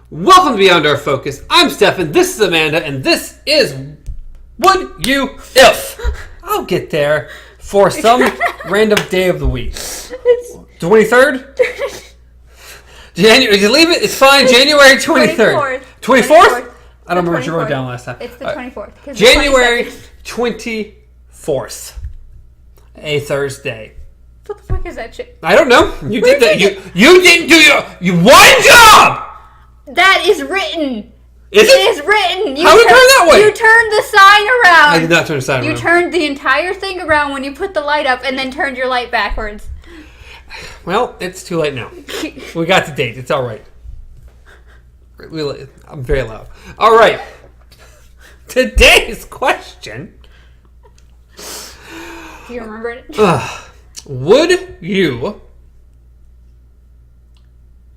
Welcome to Beyond Our Focus. I'm Stefan, this is Amanda, and this is Would You If? I'll get there for some random day of the week. 23rd? January, you leave it, it's fine. January 23rd. 24th? I don't remember what you wrote down last time. It's the 24th. January 24th. A Thursday. What the fuck is that shit? I don't know. You did that. You didn't do your one job! That is written. Is it? It is written. How did it turn that way? You turned the sign around. I did not turn the sign around. You turned the entire thing around when you put the light up and then turned your light backwards. Well, it's too late now. We got the date. It's all right. I'm very loud. All right. Today's question. Do you remember it? Would you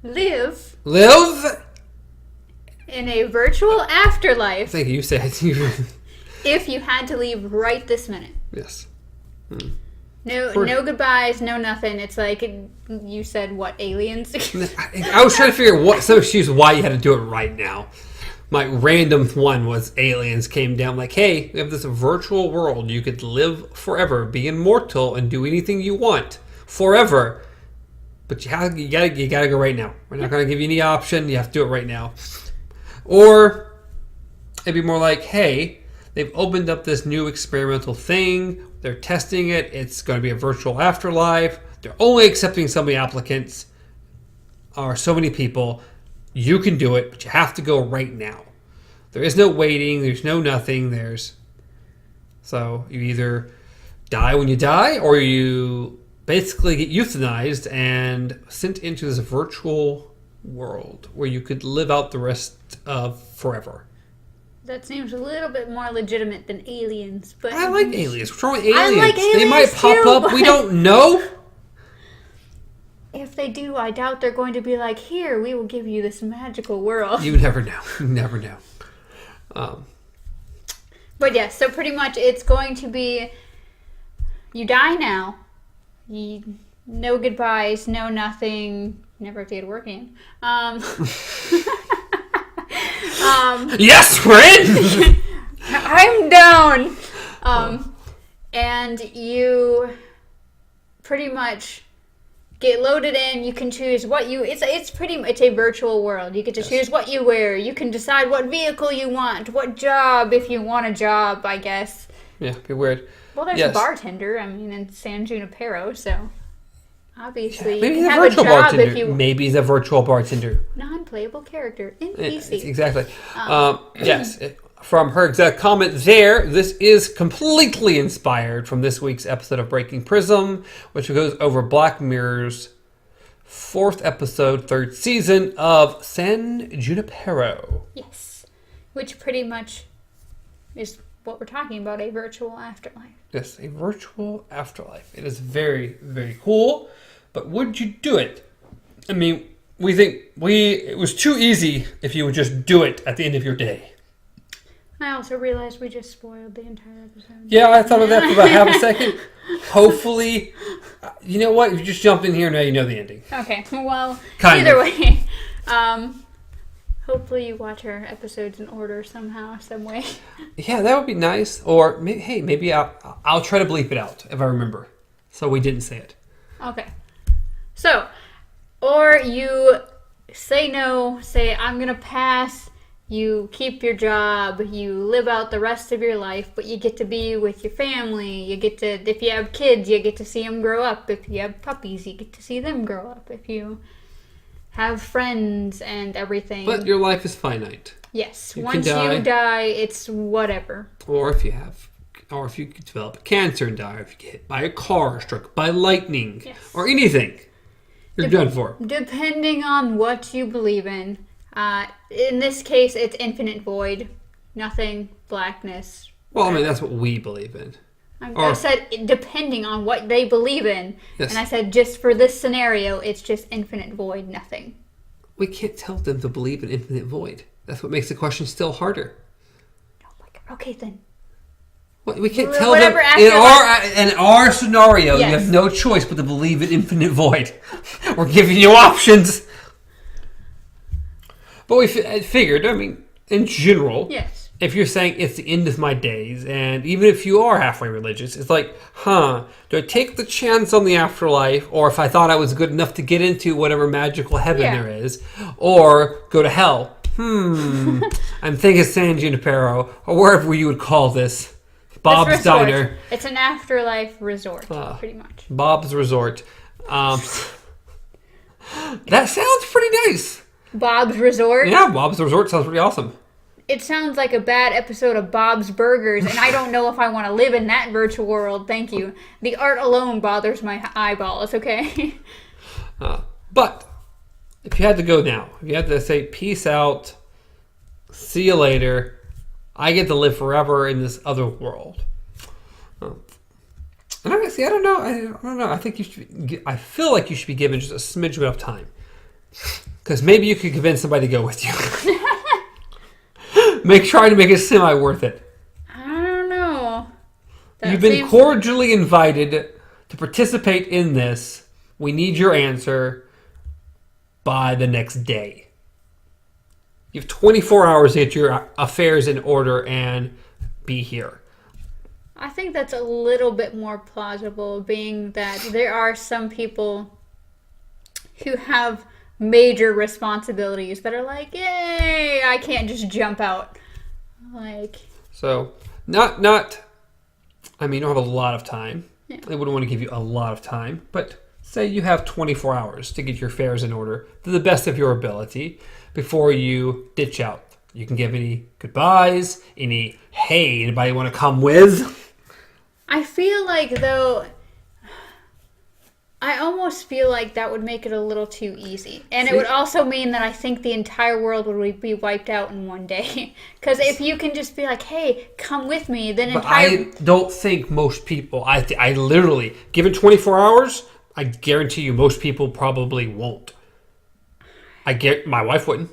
live in a virtual afterlife? I think you said if you had to leave right this minute. Yes. No goodbyes, no nothing. It's like you said, what, aliens? I was trying to figure what some excuse why you had to do it right now. My random one was aliens came down like, hey, we have this virtual world. You could live forever, be immortal, and do anything you want forever. But you gotta go right now. We're not gonna give you any option. You have to do it right now. Or it'd be more like, hey, they've opened up this new experimental thing. They're testing it. It's going to be a virtual afterlife. They're only accepting so many applicants or so many people. You can do it, but you have to go right now. There is no waiting. There's no nothing. So you either die when you die, or you basically get euthanized and sent into this virtual world where you could live out the rest of forever. That seems a little bit more legitimate than aliens, but I like aliens. What's wrong with aliens? I like aliens they might pop too, up. We don't know. If they do, I doubt they're going to be like, here, we will give you this magical world. You never know. You never know. But yeah, so pretty much it's going to be, you die now. No goodbyes, no nothing. Never have to get work again. Yes, friend! I'm down. And you pretty much get loaded in. You can choose what you. It's a virtual world. You get to choose what you wear. You can decide what vehicle you want, what job, if you want a job, I guess. Yeah, be weird. Well, there's a bartender. I mean, in San Junipero, so obviously you maybe can the have a virtual job bartender. if you. Maybe the virtual bartender. Non-playable character in PC. Exactly. Yes. From her exact comment there, this is completely inspired from this week's episode of Breaking Prism, which goes over Black Mirror's 4th episode, 3rd season of San Junipero. Yes. Which pretty much is what we're talking about, a virtual afterlife. Yes, a virtual afterlife. It is very, very cool, but would you do it? I mean, we think it was too easy if you would just do it at the end of your day. I also realized we just spoiled the entire episode. Yeah, I thought of that for about half a second. Hopefully, you know what? If you just jump in here, now you know the ending. Okay, well, Either way, hopefully you watch our episodes in order somehow, some way. Yeah, that would be nice. Or, maybe I'll try to bleep it out if I remember. So we didn't say it. Okay. So, or you say no, say I'm going to pass. You keep your job, you live out the rest of your life, but you get to be with your family. You get to, if you have kids, you get to see them grow up. If you have puppies, you get to see them grow up. If you have friends and everything. But your life is finite. Yes. Once you die, it's whatever. Or if you develop cancer and die, or if you get hit by a car, struck by lightning, or anything, you're done for. Depending on what you believe in. In this case, it's infinite void. Nothing, blackness. Well, I mean, that's what we believe in. I said depending on what they believe in. Yes. And I said just for this scenario, it's just infinite void, nothing. We can't tell them to believe in infinite void. That's what makes the question still harder. Oh my God. Okay, then. We can't tell them. In our scenario, you have no choice but to believe in infinite void. We're giving you options. But we figured, I mean, in general, Yes. if you're saying it's the end of my days, and even if you are halfway religious, it's like, do I take the chance on the afterlife, or if I thought I was good enough to get into whatever magical heaven there is, or go to hell? I'm thinking San Junipero, or wherever you would call this. Bob's Diner. It's an afterlife resort, pretty much. Bob's Resort. That sounds pretty nice. Bob's Resort? Yeah, Bob's Resort sounds pretty awesome. It sounds like a bad episode of Bob's Burgers, and I don't know if I want to live in that virtual world. Thank you. The art alone bothers my eyeballs, okay? But if you had to go now, if you had to say peace out, see you later, I get to live forever in this other world. And honestly, I don't know. I think you should. I feel like you should be given just a smidge of time, because maybe you could convince somebody to go with you. Try to make it semi worth it. I don't know. You've been cordially invited to participate in this. We need your answer by the next day. You have 24 hours to get your affairs in order and be here. I think that's a little bit more plausible, being that there are some people who have major responsibilities that are like, yay, I can't just jump out. So, not. I mean, you don't have a lot of time. Yeah. I wouldn't want to give you a lot of time, but say you have 24 hours to get your affairs in order to the best of your ability before you ditch out. You can give any goodbyes, hey, anybody want to come with? I feel like, though, I almost feel like that would make it a little too easy. And it would also mean that I think the entire world would be wiped out in one day. Because if you can just be like, hey, come with me, then I don't think most people, I literally, given 24 hours, I guarantee you most people probably won't. My wife wouldn't.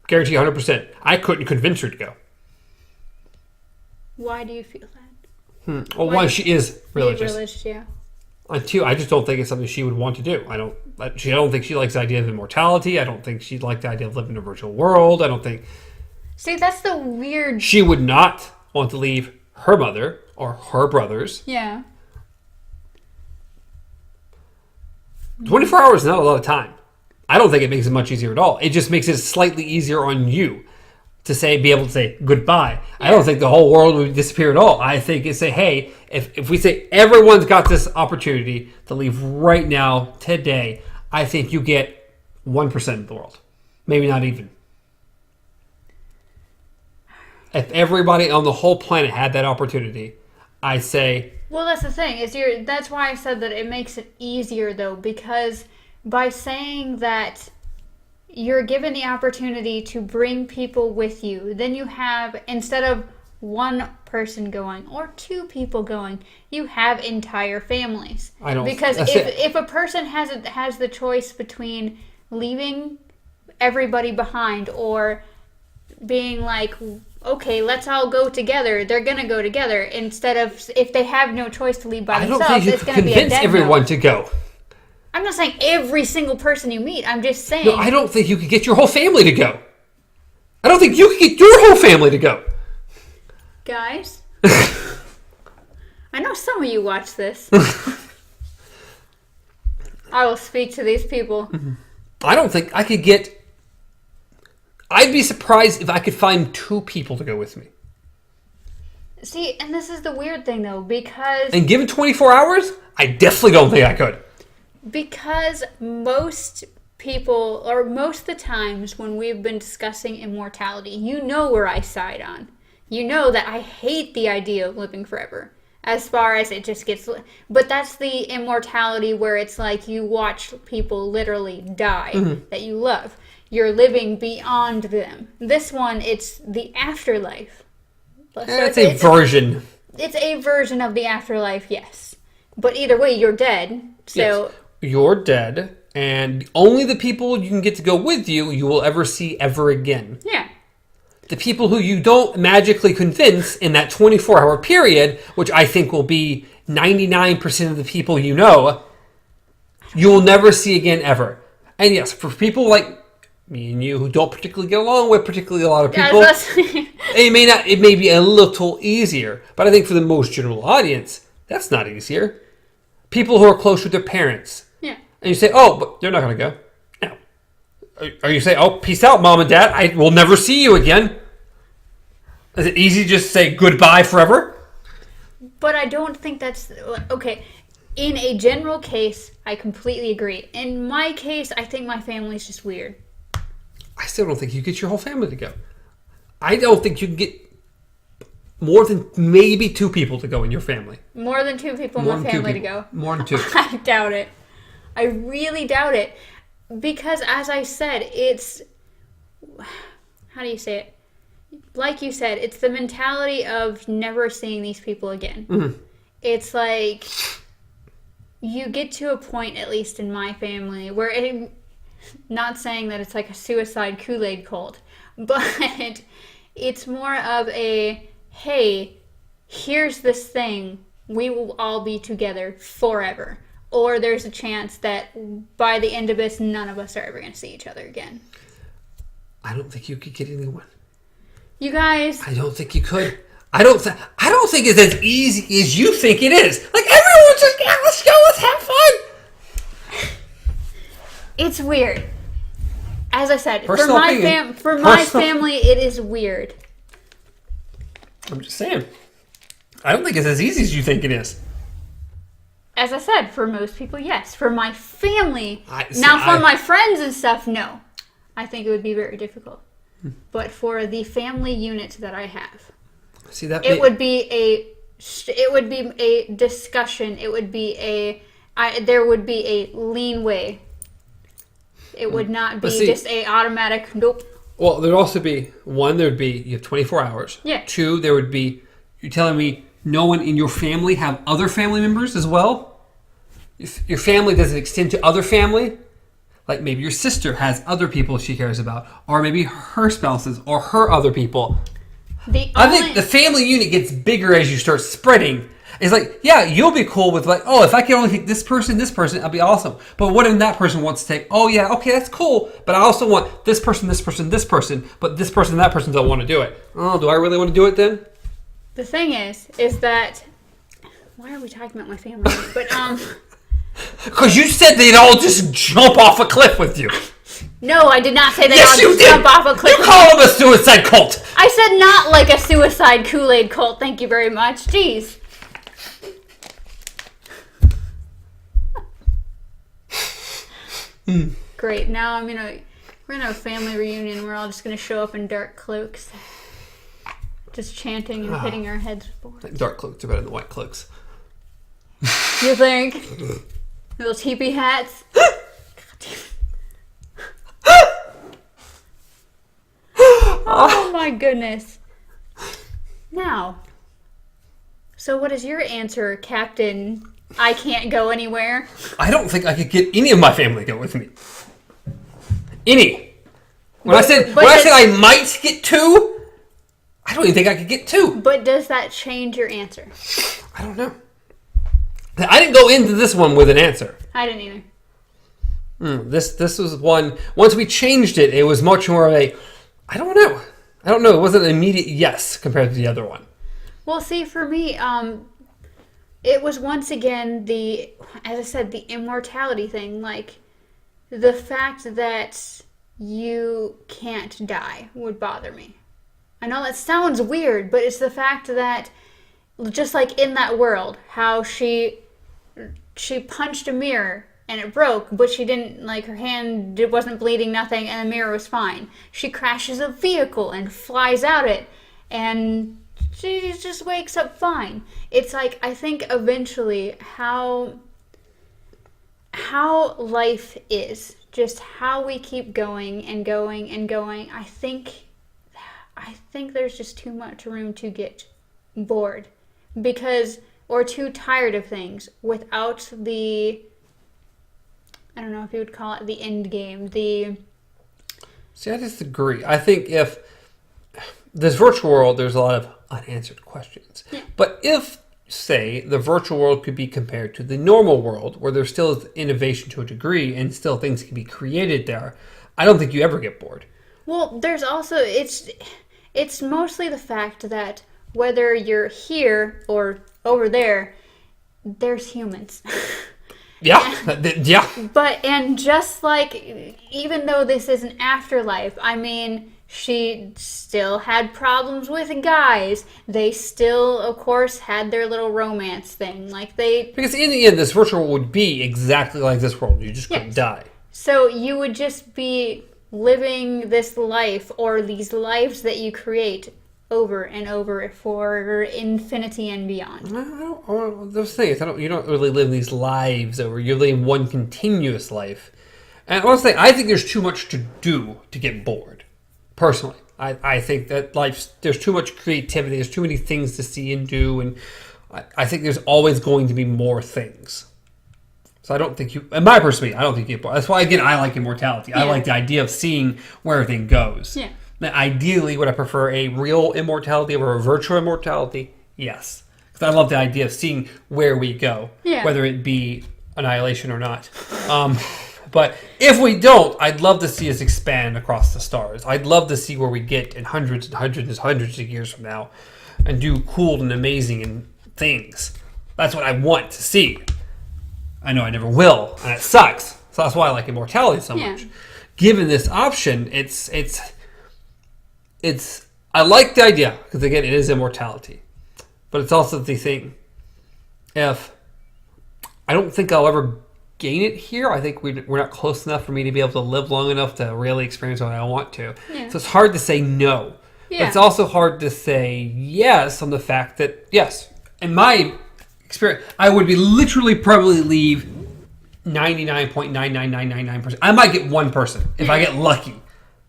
Guarantee 100%. I couldn't convince her to go. Why do you feel that? Well, one, she is religious. Yeah. And two, I just don't think it's something she would want to do. I don't think she likes the idea of immortality. I don't think she'd like the idea of living in a virtual world. I don't think... See, that's the weird... She would not want to leave her mother or her brothers. Yeah. 24 hours is not a lot of time. I don't think it makes it much easier at all. It just makes it slightly easier on you to be able to say goodbye. Yeah. I don't think the whole world would disappear at all. I think it's hey, if we say everyone's got this opportunity to leave right now, today, I think you get 1% of the world. Maybe not even. If everybody on the whole planet had that opportunity, I say... Well, that's the thing. That's why I said that it makes it easier, though, because by saying that you're given the opportunity to bring people with you, then you have, instead of one person going or two people going, you have entire families. Because if a person has the choice between leaving everybody behind or being like, okay, let's all go together, they're going to go together, instead of, if they have no choice to leave by themselves, it's going to be a dead convince everyone to go. I'm not saying every single person you meet. I'm just saying... No, I don't think you could get your whole family to go. I don't think you could get your whole family to go. Guys? I know some of you watch this. I will speak to these people. I don't think I could get... I'd be surprised if I could find 2 people to go with me. See, and this is the weird thing, though, because... And given 24 hours, I definitely don't think I could. Because most people, or most of the times when we've been discussing immortality, you know where I side on. You know that I hate the idea of living forever. As far as it just gets... But that's the immortality where it's like you watch people literally die that you love. You're living beyond them. This one, it's the afterlife. So it's a version. It's a version of the afterlife, yes. But either way, you're dead. So... Yes. You're dead, and only the people you can get to go with you will ever see ever again. Yeah. The people who you don't magically convince in that 24-hour period, which I think will be 99% of the people you will never see again ever. And yes, for people like me and you, who don't particularly get along with particularly a lot of Yeah, people, that's- it may be a little easier. But I think for the most general audience, that's not easier. People who are close with their parents. yeah. And you say, oh, but they're not going to go. No. Or you say, oh, peace out, Mom and Dad. I will never see you again. Is it easy to just say goodbye forever? But I don't think that's... Okay, in a general case, I completely agree. In my case, I think my family's just weird. I still don't think you get your whole family to go. I don't think you can get more than maybe 2 people to go in your family. More than 2 people in More my than 2 family to people. go. More than 2. I doubt it. I really doubt it. Because, as I said, it's... How do you say it? Like you said, it's the mentality of never seeing these people again. Mm-hmm. It's like... You get to a point, at least in my family, where it... Not saying that it's like a suicide Kool-Aid cult, but it's more of a, hey, here's this thing, we will all be together forever. Or there's a chance that by the end of this, none of us are ever going to see each other again. I don't think you could get anyone. You guys... I don't think you could. I don't think it's as easy as you think it is. Like, everyone's just, yeah, let's go, let's have fun. It's weird. As I said, Personal opinion. for my family, it is weird. I'm just saying. I don't think it's as easy as you think it is. As I said, for most people, yes. For my family, for my friends and stuff, no. I think it would be very difficult. But for the family unit that I have, see that it would be a discussion. It would be there would be a lean way. It would not be just a automatic nope. Well, there'd also be, one, there'd be, you have 24 hours. Yeah. 2, there would be, you're telling me no one in your family have other family members as well? If your family doesn't extend to other family? Like maybe your sister has other people she cares about, or maybe her spouses, or her other people. I think the family unit gets bigger as you start spreading. It's like, yeah, you'll be cool with like, oh, if I can only take this person, that'll be awesome. But what if that person wants to take, oh yeah, okay, that's cool. But I also want this person, this person, this person. But this person and that person don't want to do it. Oh, do I really want to do it then? The thing is that, why are we talking about my family? But, Because you said they'd all just jump off a cliff with you. No, I did not say they'd Yes, all you just did. jump off a cliff. You call them a suicide cult. I said not like a suicide Kool-Aid cult. Thank you very much. Jeez. Great. Now we're gonna have a family reunion. We're all just gonna show up in dark cloaks, just chanting and hitting our heads with boards. Dark cloaks are better than white cloaks. You think? Little teepee hats. Oh my goodness. Now, so what is your answer, Captain? I can't go anywhere. I don't think I could get any of my family to go with me. Any. When I said I might get 2, I don't even think I could get 2. But does that change your answer? I don't know. I didn't go into this one with an answer. I didn't either. This was one. Once we changed it, it was much more of a, I don't know. It wasn't an immediate yes compared to the other one. Well, see, for me, it was once again as I said, the immortality thing. Like, the fact that you can't die would bother me. I know that sounds weird, but it's the fact that, just like in that world, how she punched a mirror and it broke, but she didn't, like, her hand wasn't bleeding, nothing, and the mirror was fine. She crashes a vehicle and flies out it, and she just wakes up fine. It's like, I think eventually how life is, just how we keep going and going and going, I think there's just too much room to get bored or too tired of things without the, I don't know if you would call it the end game. See, I disagree. I think if this virtual world, there's a lot of unanswered questions. Yeah. But if, say, the virtual world could be compared to the normal world, where there still is innovation to a degree and still things can be created there, I don't think you ever get bored. Well, there's also it's mostly the fact that whether you're here or over there, there's humans. Yeah, yeah. But, and just like, even though this is an afterlife, I mean, she still had problems with guys. They still, of course, had their little romance thing. Like, Because in the end, this virtual world would be exactly like this world. You just couldn't die. So you would just be living this life, or these lives that you create over and over for infinity and beyond. Those things, you don't really live these lives over. You're living one continuous life. And honestly, I think there's too much to do to get bored. Personally, I think that there's too much creativity. There's too many things to see and do, and I think there's always going to be more things. So I don't think in my perspective, I don't think you get bored. That's why, again, I like immortality. I like the idea of seeing where everything goes. Yeah. Now, ideally, would I prefer a real immortality over a virtual immortality? Yes. Because I love the idea of seeing where we go, whether it be annihilation or not. But if we don't, I'd love to see us expand across the stars. I'd love to see where we get in hundreds and hundreds and hundreds of years from now and do cool and amazing things. That's what I want to see. I know I never will, and it sucks. So that's why I like immortality so much. Given this option, I like the idea, because again, it is immortality. But it's also the thing, if I don't think I'll ever gain it here, I think we're not close enough for me to be able to live long enough to really experience what I want to. Yeah. So it's hard to say no. Yeah. But it's also hard to say yes on the fact that, yes, in my experience, I would be literally probably leave 99.99999%. I might get one person, if I get lucky,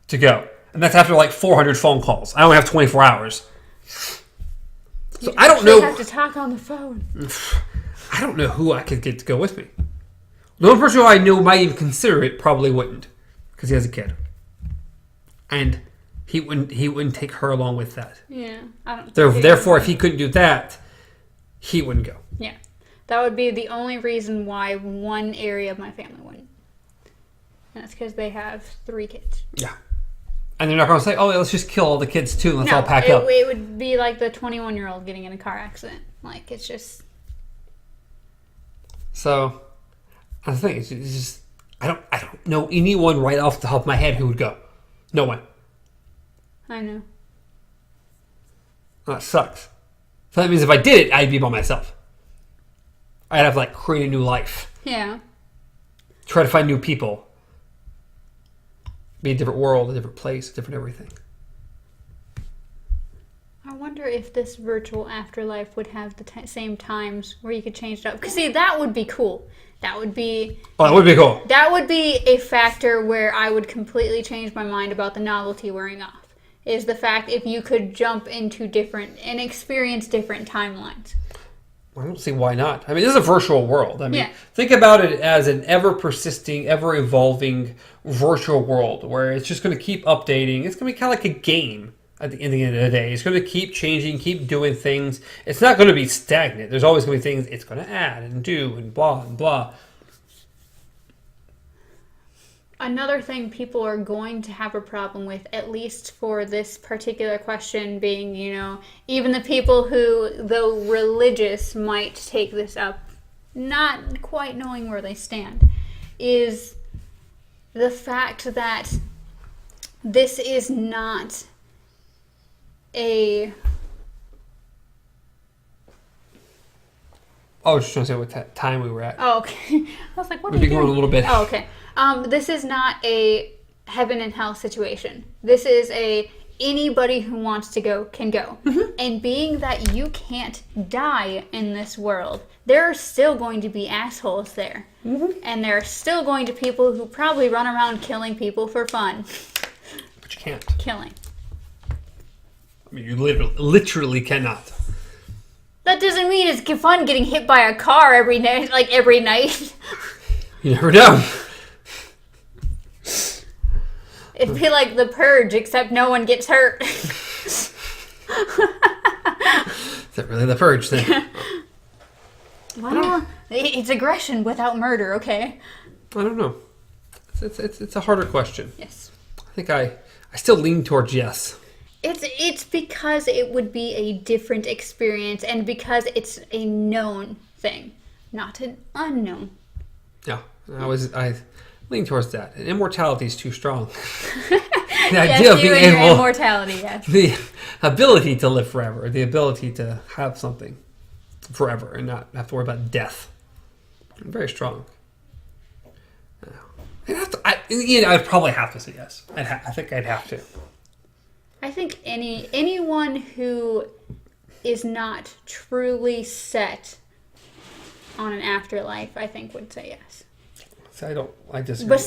to go. And that's after like 400 phone calls. I only have 24 hours. So I don't know. You have to talk on the phone. I don't know who I could get to go with me. The only person who I know might even consider it probably wouldn't, because he has a kid, and he wouldn't take her along with that. Yeah, I don't. Therefore, if he couldn't do that, he wouldn't go. Yeah, that would be the only reason why one area of my family wouldn't. And that's because they have 3 kids. Yeah. And they're not going to say, oh, let's just kill all the kids too and let's all pack up. It would be like the 21-year-old getting in a car accident. Like, it's just... So, I think it's just... I don't know anyone right off the top of my head who would go. No one. I know. That sucks. So that means if I did it, I'd be by myself. I'd have to, like, create a new life. Yeah. Try to find new people. Be a different world, a different place, a different everything. I wonder if this virtual afterlife would have the same times where you could change it up. Because, see, that would be cool. That would be... Oh, that would be cool. That would be a factor where I would completely change my mind about the novelty wearing off. Is the fact if you could jump into different and experience different timelines. I don't see why not. I mean, this is a virtual world. I mean, think about it as an ever-persisting, ever-evolving virtual world where it's just going to keep updating. It's going to be kind of like a game at the end of the day. It's going to keep changing, keep doing things. It's not going to be stagnant. There's always going to be things it's going to add and do and blah and blah. Another thing people are going to have a problem with, at least for this particular question, being, even the people who, though religious, might take this up, not quite knowing where they stand, is the fact that this is not a... I was just trying to say what time we were at. Oh, okay. I was like, what are you you doing? Going a little bit. Oh, okay. This is not a heaven and hell situation. This is anybody who wants to go can go. Mm-hmm. And being that you can't die in this world, there are still going to be assholes there. Mm-hmm. And there are still going to be people who probably run around killing people for fun. But you can't. Killing. I mean, you literally cannot. That doesn't mean it's fun getting hit by a car every night. You never know. It'd be like The Purge, except no one gets hurt. Is that really The Purge thing? Well, it's aggression without murder, okay? I don't know. It's a harder question. Yes. I think I still lean towards yes. It's because it would be a different experience, and because it's a known thing, not an unknown. Yeah, I lean towards that. And immortality is too strong. The Yes, idea of you being and your able, immortality, yes. the ability to live forever, the ability to have something forever and not have to worry about death, very strong. I'd probably have to say yes. I think I'd have to. I think anyone who is not truly set on an afterlife, I think would say yes. So I disagree.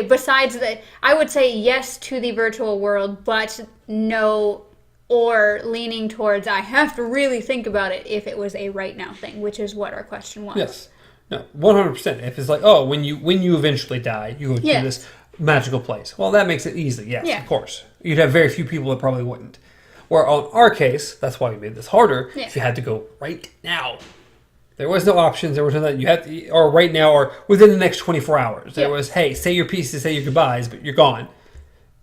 Besides that, I would say yes to the virtual world, but no, or leaning towards I have to really think about it if it was a right now thing, which is what our question was. Yes. No, 100%. If it's like, oh, when you eventually die, you go to this magical place. Well, that makes it easy. Yes, of course. You'd have very few people that probably wouldn't. Where on our case, that's why we made this harder. Yeah. If you had to go right now, there was no options. There was nothing you had to, or right now, or within the next 24 hours. There was, hey, say your pieces, say your goodbyes, but you're gone.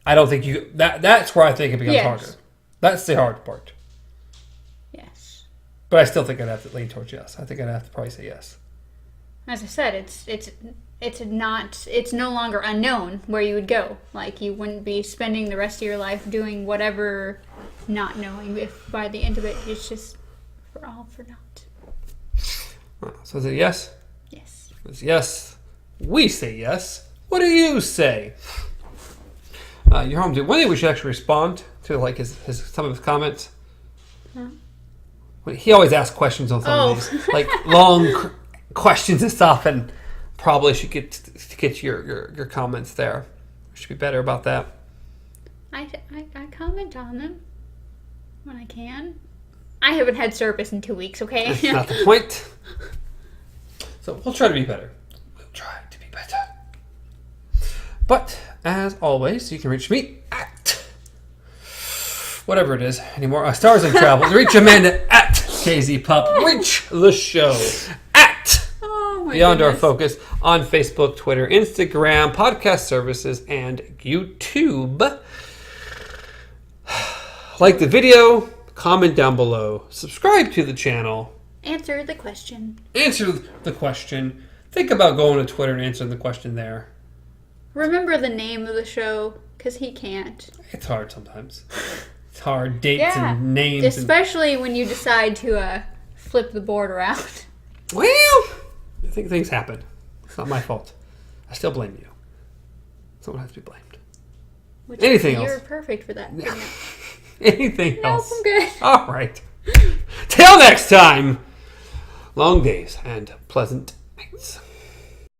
I don't think you. That's where I think it becomes harder. That's the hard part. Yes. But I still think I'd have to lean towards yes. I think I'd have to probably say yes. As I said, it's no longer unknown where you would go. Like, you wouldn't be spending the rest of your life doing whatever, not knowing if by the end of it it's just for all for naught. So is it yes? Yes. It's yes. We say yes. What do you say? You're home to. One day we should actually respond to like some of his comments. Huh? He always asks questions on some of these, like long questions and stuff, and probably should get your comments there. We should be better about that. I comment on them when I can. I haven't had service in 2 weeks, okay? That's not the point. So we'll try to be better. We'll try to be better. But, as always, you can reach me at whatever it is anymore. Stars and Travel. Reach Amanda at KZPup. Reach the show at Beyond Our Focus on Facebook, Twitter, Instagram, podcast services, and YouTube. Like the video, comment down below, subscribe to the channel. Answer the question. Think about going to Twitter and answering the question there. Remember the name of the show, because he can't. It's hard sometimes. It's hard. Dates and names. Especially when you decide to flip the board around. Well, I think things happen. It's not my fault. I still blame you. Someone has to be blamed. Anything else? You're perfect for that. Yeah. Anything else? No, I'm good. All right. Till next time. Long days and pleasant nights.